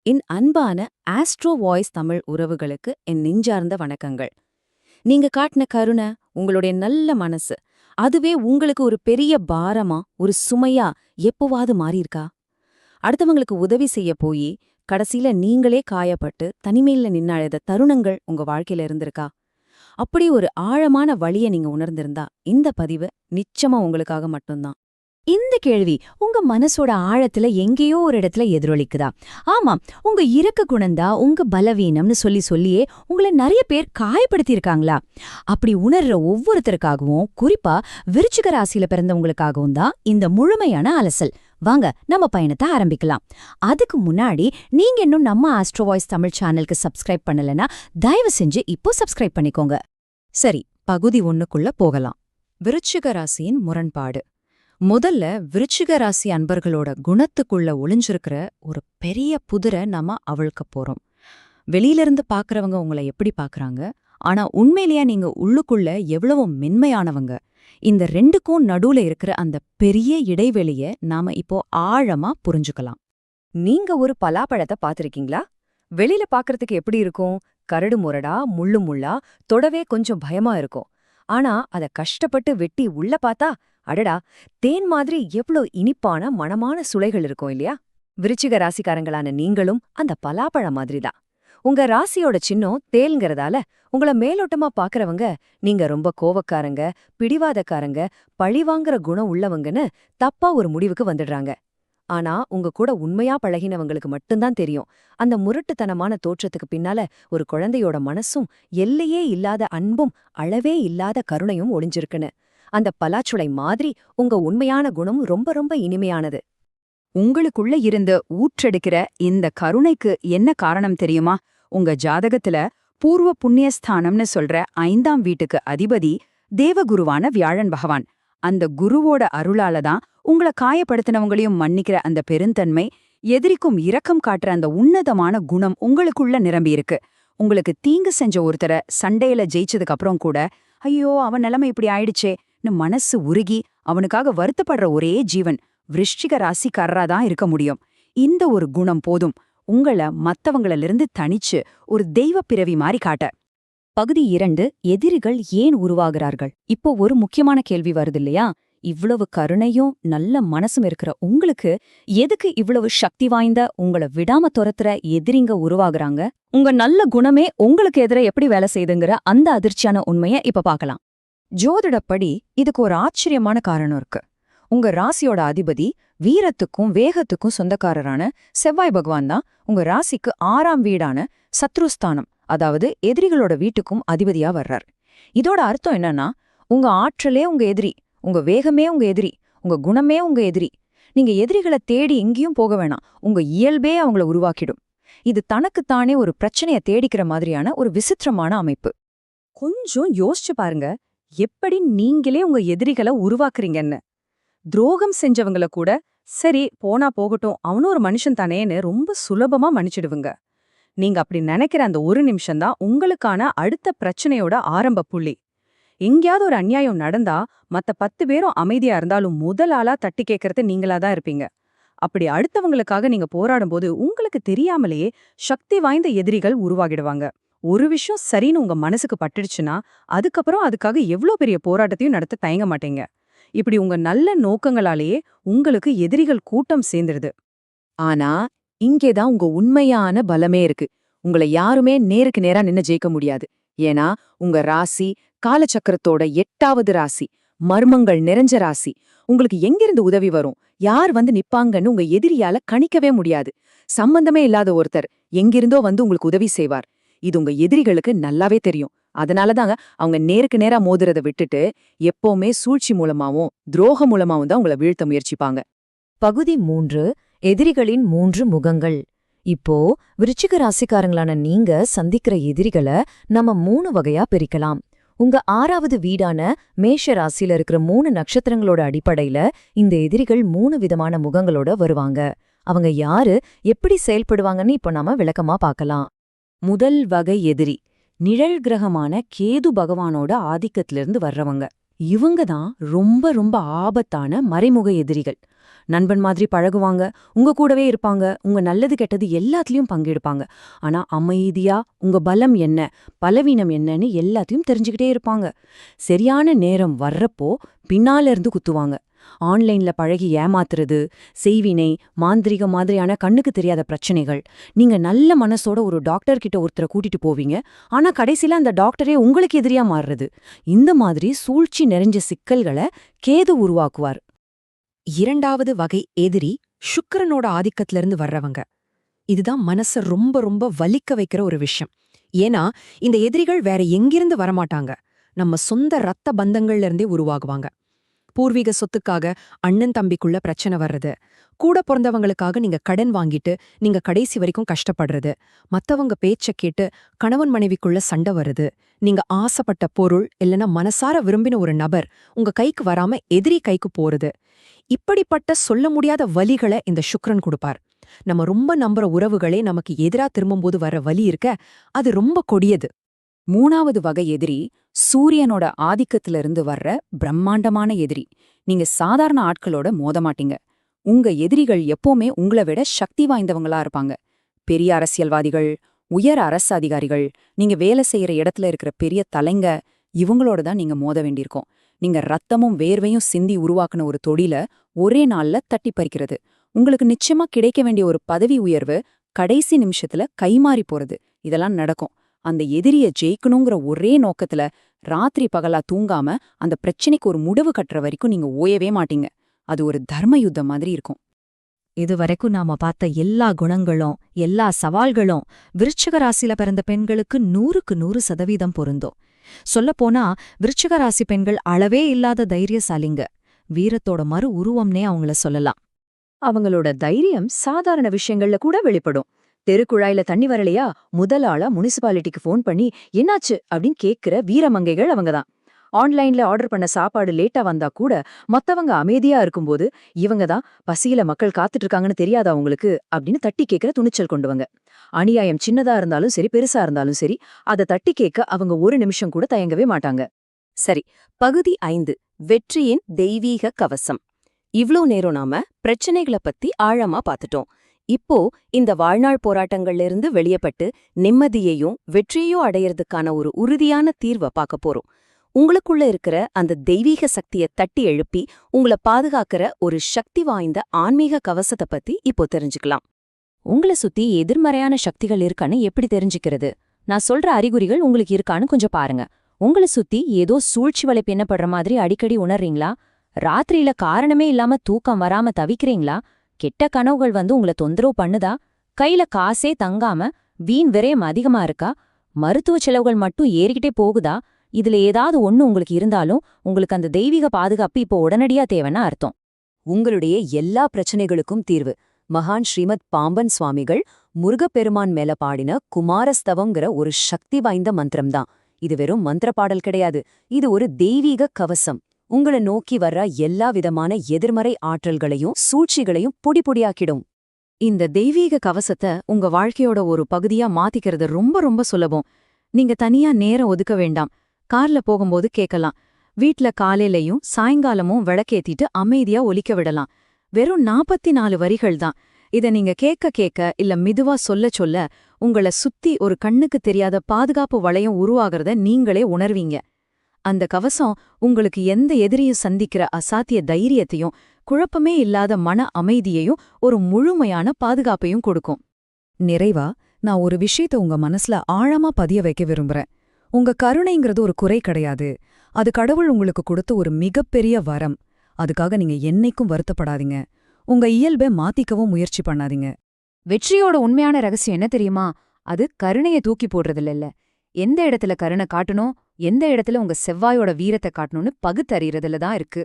என் அன்பான astro voice Tamil உறவுகளுக்கு என் நெஞ்சார்ந்த வணக்கங்கள். நீங்க காட்டின கருணை, உங்களுடைய நல்ல மனசு, அதுவே உங்களுக்கு ஒரு பெரிய பாரமா, ஒரு சுமையா எப்போவாது மாறியிருக்கா? அடுத்தவங்களுக்கு உதவி செய்ய போயி கடைசியில நீங்களே காயப்பட்டு தனிமையில நின்னு அழுத தருணங்கள் உங்க வாழ்க்கையில இருந்திருக்கா? அப்படி ஒரு ஆழமான வலிய நீங்க உணர்ந்திருந்தா இந்த பதிவு நிச்சயமா உங்களுக்காக மட்டும்தான். இந்த கேள்வி உங்க மனசோட ஆழத்துல எங்கேயோ ஒரு இடத்துல எதிரொலிக்குதா? ஆமாம், உங்க இரக்க குணம்தான் உங்க பலவீனம்னு சொல்லியே உங்களை நிறைய பேர் காயப்படுத்தியிருக்காங்களா? அப்படி உணர்ற ஒவ்வொருத்தருக்காகவும், குறிப்பா விருச்சிக ராசியில பிறந்தவங்களுக்காகவும் தான் இந்த முழுமையான அலசல். வாங்க நம்ம பயணத்தை ஆரம்பிக்கலாம். அதுக்கு முன்னாடி நீங்க இன்னும் நம்ம ஆஸ்ட்ரோ வாய்ஸ் தமிழ் சேனலுக்கு சப்ஸ்கிரைப் பண்ணலனா தயவு செஞ்சு இப்போ சப்ஸ்கிரைப் பண்ணிக்கோங்க. சரி, பகுதி 1க்குள்ள போகலாம். விருச்சிக ராசியின் முரண்பாடு. முதல்ல விருச்சிக ராசி அன்பர்களோட குணத்துக்குள்ள ஒளிஞ்சிருக்கிற ஒரு பெரிய புதிரை நாம அவிழ்க்க போறோம். வெளியிலிருந்து பாக்குறவங்க உங்களை எப்படி பாக்குறாங்க, ஆனா உண்மையிலேயே நீங்க உள்ளுக்குள்ள எவ்வளவு மென்மையானவங்க, இந்த ரெண்டுக்கும் நடுவுல இருக்கிற அந்த பெரிய இடைவெளிய நாம இப்போ ஆழமா புரிஞ்சுக்கலாம். நீங்க ஒரு பலாப்பழத்தை பாத்திருக்கீங்களா? வெளியில பாக்குறதுக்கு எப்படி இருக்கும்? கரடு முரடா, முள்ளு முள்ளா, தொடவே கொஞ்சம் பயமா இருக்கும். ஆனா அத கஷ்டப்பட்டு வெட்டி உள்ள பார்த்தா, அடடா, தேன் மாதிரி எவ்ளோ இனிப்பான மணமான சுளைகள் இருக்கும் இல்லையா? விருச்சிக ராசிக்காரங்களான நீங்களும் அந்த பலாப்பழம் மாதிரிதான். உங்க ராசியோட சின்னம் தேல்ங்கிறதால உங்கள மேலோட்டமா பாக்குறவங்க நீங்க ரொம்ப கோவக்காரங்க, பிடிவாதக்காரங்க, பழிவாங்கிற குணம் உள்ளவங்கன்னு தப்பா ஒரு முடிவுக்கு வந்துடுறாங்க. ஆனா உங்க கூட உண்மையா பழகினவங்களுக்கு மட்டும்தான் தெரியும், அந்த முரட்டுத்தனமான தோற்றத்துக்கு பின்னால ஒரு குழந்தையோட மனசும், எல்லையே இல்லாத அன்பும், அளவே இல்லாத கருணையும் ஒளிஞ்சிருக்குன்னு. அந்த பலாச்சுளை மாதிரி உங்க உண்மையான குணம் ரொம்ப ரொம்ப இனிமையானது. உங்களுக்குள்ள இருந்து ஊற்றெடுக்கிற இந்த கருணைக்கு என்ன காரணம் தெரியுமா? உங்க ஜாதகத்துல பூர்வ புண்ணியஸ்தானம்னு சொல்ற 5ஆம் வீட்டுக்கு அதிபதி தேவகுருவான வியாழன் பகவான். அந்த குருவோட அருளால தான் உங்களை காயப்படுத்தினவங்களையும் மன்னிக்கிற அந்த பெருந்தன்மை, எதிரிக்கும் இரக்கம் காட்டுற அந்த உன்னதமான குணம் உங்களுக்குள்ள நிரம்பியிருக்கு. உங்களுக்கு தீங்கு செஞ்ச ஒருத்தரை சண்டையில ஜெயிச்சதுக்கு அப்புறம் கூட, ஐயோ அவன் நிலைமை இப்படி ஆயிடுச்சே மனசு உருகி அவனுக்காக வருத்தப்படுற ஒரே ஜீவன் விருச்சிக ராசிக்காரரா தான் இருக்க முடியும். இந்த ஒரு குணம் போதும் உங்கள மத்தவங்களிலிருந்து தனிச்சு ஒரு தெய்வ பிறவி மாதிரி காட்ட. பகுதி 2, எதிரிகள் ஏன் உருவாகிறார்கள். இப்போ ஒரு முக்கியமான கேள்வி வருது இல்லையா? இவ்வளவு கருணையும் நல்ல மனசும் இருக்கிற உங்களுக்கு எதுக்கு இவ்வளவு சக்தி வாய்ந்த, உங்களை விடாம துரத்துற எதிரிங்க உருவாகுறாங்க? உங்க நல்ல குணமே உங்களுக்கு எதிர எப்படி வேலை செய்துங்கிற அந்த அதிர்ச்சியான உண்மைய இப்ப பார்க்கலாம். ஜோதிடப்படி இதுக்கு ஒரு ஆச்சரியமான காரணம் இருக்கு. உங்க ராசியோட அதிபதி வீரத்துக்கும் வேகத்துக்கும் சொந்தக்காரரான செவ்வாய் பகவான் தான் உங்க ராசிக்கு 6ஆம் வீடான சத்ருஸ்தானம், அதாவது எதிரிகளோட வீட்டுக்கும் அதிபதியா வர்றார். இதோட அர்த்தம் என்னன்னா, உங்க ஆற்றலே உங்க எதிரி, உங்க வேகமே உங்க எதிரி, உங்க குணமே உங்க எதிரி. நீங்க எதிரிகளை தேடி எங்கேயும் போக வேணாம், உங்க இயல்பே அவங்கள உருவாக்கிடும். இது தனக்குத்தானே ஒரு பிரச்சனைய தேடிக்கிற மாதிரியான ஒரு விசித்திரமான அமைப்பு. கொஞ்சம் யோசிச்சு பாருங்க, எப்படி நீங்களே உங்க எதிரிகளை உருவாக்குறீங்கன்னு. துரோகம் செஞ்சவங்கள கூட சரி போனா போகட்டும், அவனும் ஒரு மனுஷன் தானேன்னு ரொம்ப சுலபமா மன்னிச்சிடுவீங்க. நீங்க அப்படி நினைக்கிற அந்த ஒரு நிமிஷம்தான் உங்களுக்கான அடுத்த பிரச்சனையோட ஆரம்ப புள்ளி. எங்கேயாவது ஒரு அநியாயம் நடந்தா மத்த 10 பேரும் அமைதியா இருந்தாலும் முதல் ஆளா தட்டி கேட்கறது நீங்களாதான் இருப்பீங்க. அப்படி அடுத்தவங்களுக்காக நீங்க போராடும்போது உங்களுக்கு தெரியாமலேயே சக்தி வாய்ந்த எதிரிகள் உருவாகிடுவாங்க. ஒரு விஷயம் சரின்னு உங்க மனசுக்கு பட்டுடுச்சுன்னா அதுக்கப்புறம் அதுக்காக எவ்வளோ பெரிய போராட்டத்தையும் நடத்த தயங்க மாட்டீங்க. இப்படி உங்க நல்ல நோக்கங்களாலேயே உங்களுக்கு எதிரிகள் கூட்டம் சேர்ந்துடுது. ஆனா இங்கேதான் உங்க உண்மையான பலமே இருக்கு. உங்களை யாருமே நேருக்கு நேரா நின்னு ஜெயிக்க முடியாது. ஏன்னா உங்க ராசி காலச்சக்கரத்தோட 8வது ராசி, மர்மங்கள் நிறைஞ்ச ராசி. உங்களுக்கு எங்கிருந்து உதவி வரும், யார் வந்து நிப்பாங்கன்னு உங்க எதிரியால கணிக்கவே முடியாது. சம்பந்தமே இல்லாத ஒருத்தர் எங்கிருந்தோ வந்து உங்களுக்கு உதவி செய்வார். இது உங்க எதிரிகளுக்கு நல்லாவே தெரியும். அதனாலதாங்க அவங்க நேருக்கு நேரா மோதுறதை விட்டுட்டு எப்பவுமே சூழ்ச்சி மூலமாவும் துரோகம் மூலமாவும் தான் உங்களை வீழ்த்த முயற்சிப்பாங்க. பகுதி 3, எதிரிகளின் 3 முகங்கள். இப்போ விருச்சிக ராசிக்காரங்களான நீங்க சந்திக்கிற எதிரிகளை நம்ம 3 வகையா பிரிக்கலாம். உங்க 6வது வீடான மேஷ ராசியில இருக்கிற 3 நட்சத்திரங்களோட அடிப்படையில இந்த எதிரிகள் 3 விதமான முகங்களோட வருவாங்க. அவங்க யாரு, எப்படி செயல்படுவாங்கன்னு இப்போ நாம விளக்கமா பார்க்கலாம். முதல் வகை எதிரி நிழல் கிரகமான கேது பகவானோட ஆதிக்கத்திலிருந்து வர்றவங்க. இவங்க தான் ரொம்ப ரொம்ப ஆபத்தான மறைமுக எதிரிகள். நண்பன் மாதிரி பழகுவாங்க, உங்க கூடவே இருப்பாங்க, உங்க நல்லது கெட்டது எல்லாத்துலயும் பங்கெடுப்பாங்க. ஆனா அமைதியா உங்க பலம் என்ன, பலவீனம் என்னன்னு எல்லாத்தையும் தெரிஞ்சுக்கிட்டே இருப்பாங்க. சரியான நேரம் வர்றப்போ பின்னால இருந்து குத்துவாங்க. ஆன்லைன்ல பழகி ஏமாத்துறது, செய்வினை, மாந்திரிகம் மாதிரியான கண்ணுக்கு தெரியாத பிரச்சனைகள். நீங்க நல்ல மனசோட ஒரு டாக்டர் கிட்ட ஒருத்தரை கூட்டிட்டு போவீங்க, ஆனா கடைசில அந்த டாக்டரே உங்களுக்கு எதிரியா மாறுறது. இந்த மாதிரி சூழ்ச்சி நிறைஞ்ச சிக்கல்களை கேது உருவாக்குவார். இரண்டாவது வகை எதிரி சுக்கிரனோட ஆதிக்கத்திலிருந்து வர்றவங்க. இதுதான் மனச ரொம்ப ரொம்ப வலிக்க வைக்கிற ஒரு விஷயம். ஏன்னா இந்த எதிரிகள் வேற எங்கிருந்து வரமாட்டாங்க, நம்ம சொந்த ரத்த பந்தங்கள்ல இருந்தே உருவாகுவாங்க. பூர்வீக சொத்துக்காக அண்ணன் தம்பிக்குள்ள பிரச்சனை வர்றது, கூட பிறந்தவங்களுக்காக நீங்க கடன் வாங்கிட்டு நீங்க கடைசி வரைக்கும் கஷ்டப்படுறது, மத்தவங்க பேச்ச கேட்டு கணவன் மனைவிக்குள்ள சண்டை வருது, நீங்க ஆசைப்பட்ட பொருள் இல்லைன்னா மனசார விரும்பின ஒரு நபர் உங்க கைக்கு வராம எதிரி கைக்கு போறது. இப்படிப்பட்ட சொல்ல முடியாத வலிகளை இந்த சுக்கிரன் கொடுப்பார். நம்ம ரொம்ப நம்புற உறவுகளே நமக்கு எதிரா திரும்பும்போது வர வலி இருக்க, அது ரொம்ப கொடியது. மூணாவது வகை எதிரி சூரியனோட ஆதிக்கத்திலிருந்து வர்ற பிரம்மாண்டமான எதிரி. நீங்க சாதாரண ஆட்களோட மோத மாட்டீங்க. உங்க எதிரிகள் எப்பவுமே உங்களை விட சக்தி வாய்ந்தவங்களா இருப்பாங்க. பெரிய அரசியல்வாதிகள், உயர் அரசு அதிகாரிகள், நீங்க வேலை செய்யற இடத்துல இருக்கிற பெரிய தலைங்க, இவங்களோட தான் நீங்க மோத வேண்டியிருக்கும். நீங்க ரத்தமும் வேர்வையும் சிந்தி உருவாக்குன ஒரு தொழில ஒரே நாள்ல தட்டி பறிக்கிறது, உங்களுக்கு நிச்சயமா கிடைக்க வேண்டிய ஒரு பதவி உயர்வு கடைசி நிமிஷத்துல கைமாறி போறது, இதெல்லாம் நடக்கும். அந்த எதிரிய ஜெயிக்கணுங்கிற ஒரே நோக்கத்துல ராத்திரி பகலா தூங்காம அந்த பிரச்சனைக்கு ஒரு முடிவு கட்டுற வரைக்கும் நீங்க ஓயவே மாட்டீங்க. அது ஒரு தர்ம யுத்தம் மாதிரி இருக்கும். இதுவரைக்கும் நாம பார்த்த எல்லா குணங்களும், எல்லா சவால்களும் விருச்சிக ராசியில பிறந்த பெண்களுக்கு 100க்கு 100% பொருந்தும். சொல்லப்போனா விருச்சிக ராசி பெண்கள் அளவே இல்லாத தைரியசாலிங்க. வீரத்தோட மறு உருவம்னே அவங்கள சொல்லலாம். அவங்களோட தைரியம் சாதாரண விஷயங்கள்ல கூட வெளிப்படும். தெருக்குழாயில தண்ணி வரலையா, முதல் ஆளா முனிசிபாலிட்டிக்கு ஃபோன் பண்ணி என்னாச்சு அப்படின்னு கேக்குற வீரமங்கைகள் அவங்கதான். ஆன்லைன்ல ஆர்டர் பண்ண சாப்பாடு லேட்டா வந்தா கூட மத்தவங்க அமைதியா இருக்கும்போது இவங்க தான் பசியில மக்கள் காத்துட்டு இருக்காங்கன்னு தெரியாதா உங்களுக்கு அப்படின்னு தட்டி கேட்கிற துணிச்சல் கொண்டுவங்க. அநியாயம் சின்னதா இருந்தாலும் சரி பெருசா இருந்தாலும் சரி, அதை தட்டி கேட்க அவங்க ஒரு நிமிஷம் கூட தயங்கவே மாட்டாங்க. சரி, பகுதி 5, வெற்றியின் தெய்வீக கவசம். இவ்ளோ நேரம் நாம பிரச்சனைகளை பத்தி ஆழமா பார்த்துட்டோம். இப்போ இந்த வாழ்நாள் போராட்டங்கள்ல இருந்து வெளியப்பட்டு நிம்மதியையும் வெற்றியையும் அடையறதுக்கான ஒரு உறுதியான தீர்வை பார்க்க போறோம். உங்களுக்குள்ள இருக்கிற அந்த தெய்வீக சக்தியை தட்டி எழுப்பி உங்களை பாதுகாக்கிற ஒரு சக்தி வாய்ந்த ஆன்மீக கவசத்தை பத்தி இப்போ தெரிஞ்சுக்கலாம். உங்களை சுத்தி எதிர்மறையான சக்திகள் இருக்கான்னு எப்படி தெரிஞ்சுக்கிறது? நான் சொல்ற அறிகுறிகள் உங்களுக்கு இருக்கான்னு கொஞ்சம் பாருங்க. உங்களை சுத்தி ஏதோ சூழ்ச்சி வலை பின்னப்படுற மாதிரி அடிக்கடி உணர்றீங்களா? ராத்திரியில காரணமே இல்லாம தூக்கம் வராம தவிக்கிறீங்களா? கெட்ட கனவுகள் வந்து உங்களை தொந்தரவு பண்ணுதா? கையில காசே தங்காம வீண் விரயம் அதிகமா இருக்கா? மருத்துவ செலவுகள் மட்டும் ஏறிக்கிட்டே போகுதா? இதுல ஏதாவது ஒண்ணு உங்களுக்கு இருந்தாலும் உங்களுக்கு அந்த தெய்வீக பாதுகாப்பு இப்போ உடனடியா தேவைன்னா அர்த்தம். உங்களுடைய எல்லா பிரச்சனைகளுக்கும் தீர்வு மகான் ஸ்ரீமத் பாம்பன் சுவாமிகள் முருகப்பெருமான் மேல பாடின குமாரஸ்தவங்கிற ஒரு சக்தி வாய்ந்த மந்திரம்தான். இது வெறும் மந்திர பாடல் கிடையாது, இது ஒரு தெய்வீக கவசம். உங்களை நோக்கி வர்ற எல்லா விதமான எதிர்மறை ஆற்றல்களையும் சூழ்ச்சிகளையும் பொடிபொடியாக்கிடும். இந்த தெய்வீக கவசத்தை உங்க வாழ்க்கையோட ஒரு பகுதியா மாத்திக்கிறது ரொம்ப ரொம்ப சுலபம். நீங்க தனியா நேரம் ஒதுக்க வேண்டாம். கார்ல போகும்போது கேட்கலாம், வீட்ல காலையிலயும் சாயங்காலமும் விளக்கேத்திட்டு அமைதியா ஒலிக்க விடலாம். வெறும் 44 வரிகள் தான். இத நீங்க கேட்க கேட்க இல்ல மெதுவா சொல்ல சொல்ல உங்களை சுத்தி ஒரு கண்ணுக்கு தெரியாத பாதுகாப்பு வளையம் உருவாகிறத நீங்களே உணர்வீங்க. அந்த கவசம் உங்களுக்கு எந்த எதிரியும் சந்திக்கிற அசாத்திய தைரியத்தையும் குழப்பமே இல்லாத மன அமைதியையும் ஒரு முழுமையான பாதுகாப்பையும் கொடுக்கும். நிறைவா நான் ஒரு விஷயத்த உங்க மனசுல ஆழமா பதிய வைக்க விரும்புறேன். உங்க கருணைங்கிறது ஒரு குறை கிடையாது, அது கடவுள் உங்களுக்கு கொடுத்த ஒரு மிகப்பெரிய வரம். அதுக்காக நீங்க என்னைக்கும் வருத்தப்படாதீங்க. உங்க இயல்பை மாத்திக்கவும் முயற்சி பண்ணாதீங்க. வெற்றியோட உண்மையான ரகசியம் என்ன தெரியுமா? அது கருணைய தூக்கி போடுறதில்ல. இல்ல, எந்த இடத்துல கருணை காட்டணும், எந்த இடத்துல உங்க செவ்வாயோட வீரத்தை காட்டணும்னு பகுத்தறியறதுல தான் இருக்கு.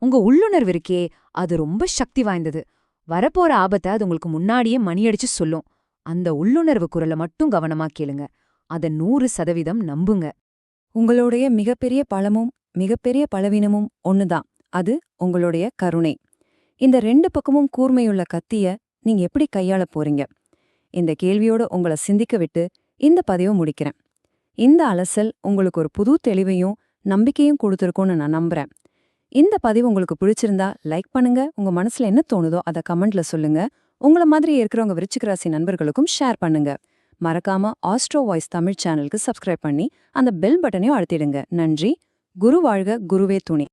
உங்க உள்ளுணர்வு இருக்கே, அது ரொம்ப சக்தி வாய்ந்தது. வரப்போற ஆபத்தை அது உங்களுக்கு முன்னாடியே மணியடிச்சு சொல்லும். அந்த உள்ளுணர்வு குரலை மட்டும் கவனமா கேளுங்க. அத 100% நம்புங்க. உங்களுடைய மிகப்பெரிய பலமும் மிகப்பெரிய பலவீனமும் ஒண்ணுதான், அது உங்களுடைய கருணை. இந்த 2 பக்கமும் கூர்மையுள்ள கத்திய நீங்க எப்படி கையாள போறீங்க? இந்த கேள்வியோட உங்களை சிந்திக்க விட்டு இந்த பதிவை முடிக்கிறேன். இந்த அலசல் உங்களுக்கு ஒரு புது தெளிவையும் நம்பிக்கையும் கொடுத்துருக்கும்னு நான் நம்புறேன். இந்த பதிவு உங்களுக்கு பிடிச்சிருந்தா லைக் பண்ணுங்க, உங்க மனசுல என்ன தோணுதோ அதை கமெண்ட்ல சொல்லுங்க. உங்கள மாதிரி இருக்கிறவங்க விருச்சிக ராசி நண்பர்களுக்கும் ஷேர் பண்ணுங்க. மறக்காம ஆஸ்ட்ரோ வாய்ஸ் தமிழ் சேனலுக்கு சப்ஸ்கிரைப் பண்ணி அந்த பெல் பட்டனையும் அழுத்திடுங்க. நன்றி. குரு வாழ்க, குருவே துணை.